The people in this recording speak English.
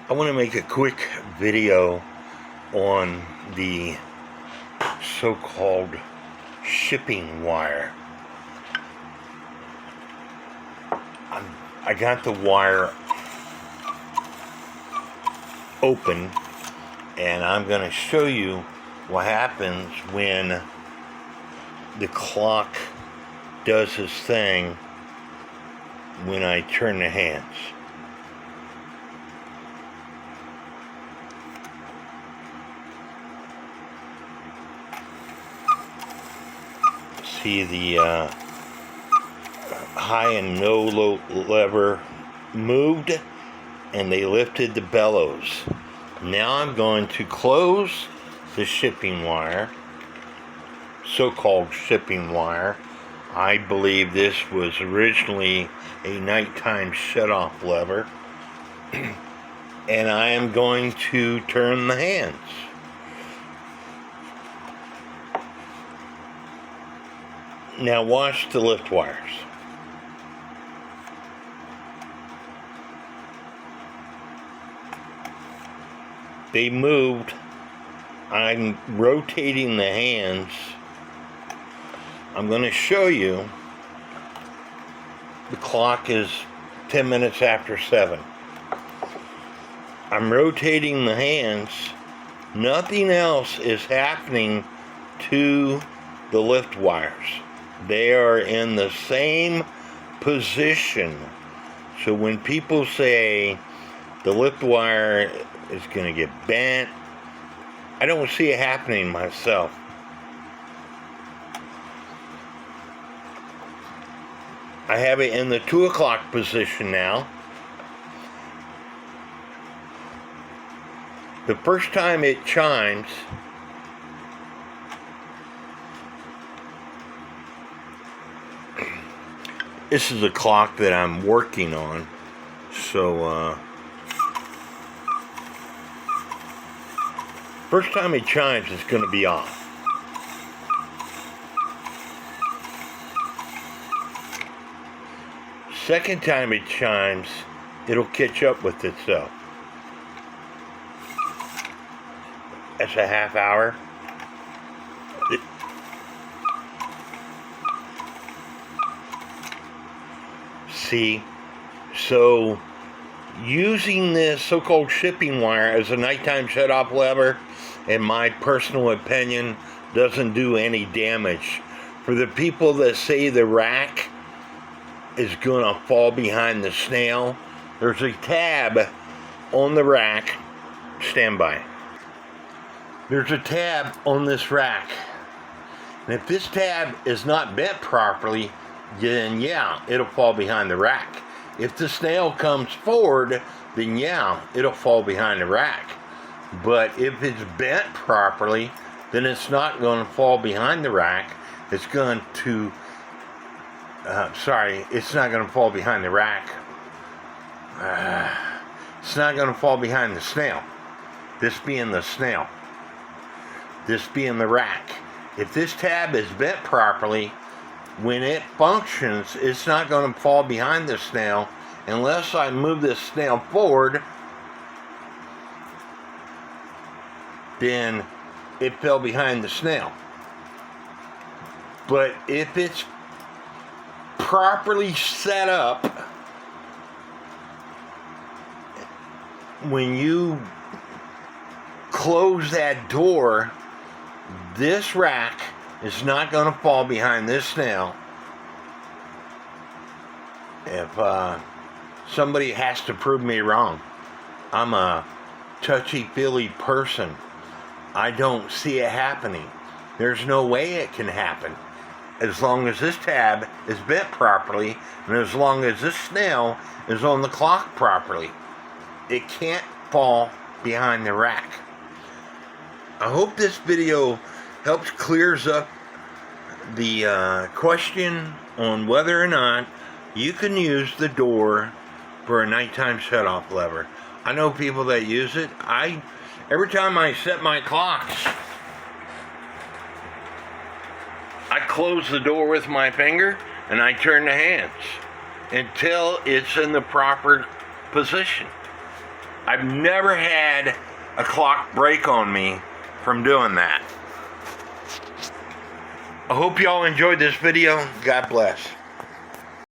I want to make a quick video on the so-called shipping wire. I got the wire open, and I'm going to show you what happens when the clock does its thing when I turn the hands. See the high and low lever moved, and they lifted the bellows. Now I'm going to close the shipping wire, so-called shipping wire. I believe this was originally a nighttime shut-off lever, and I am going to turn the hands. Now watch the lift wires. They moved. I'm rotating the hands. I'm going to show you. The clock is 10 minutes after 7. I'm rotating the hands. Nothing else is happening to the lift wires. They are in the same position. So when people say the lift wire is going to get bent, I don't see it happening myself. I have it in the 2 o'clock position now. The first time it chimes, this is a clock that I'm working on, so first time it chimes, it's going to be off. Second time it chimes, it'll catch up with itself. That's a half hour. See, so using this so-called shipping wire as a nighttime shut-off lever, in my personal opinion, doesn't do any damage. For the people that say the rack is going to fall behind the snail, there's a tab on the rack. Stand by. There's a tab on this rack. And if this tab is not bent properly, then yeah, it'll fall behind the rack. If the snail comes forward, then yeah, it'll fall behind the rack. But if it's bent properly, then it's not going to fall behind the rack. It's going to, it's not going to fall behind the rack. It's not going to fall behind the snail. This being the snail. This being the rack. If this tab is bent properly, when it functions, it's not going to fall behind the snail unless I move this snail forward. Then it fell behind the snail. But if it's properly set up, when you close that door, this rack is not going to fall behind this snail. If somebody has to prove me wrong, I'm a touchy-feely person. I don't see it happening. There's no way it can happen. As long as this tab is bent properly, and as long as this snail is on the clock properly, it can't fall behind the rack. I hope this video helps clears up the question on whether or not you can use the door for a nighttime shut-off lever. I know people that use it. Every time I set my clocks, I close the door with my finger and I turn the hands until it's in the proper position. I've never had a clock break on me from doing that. I hope y'all enjoyed this video. God bless.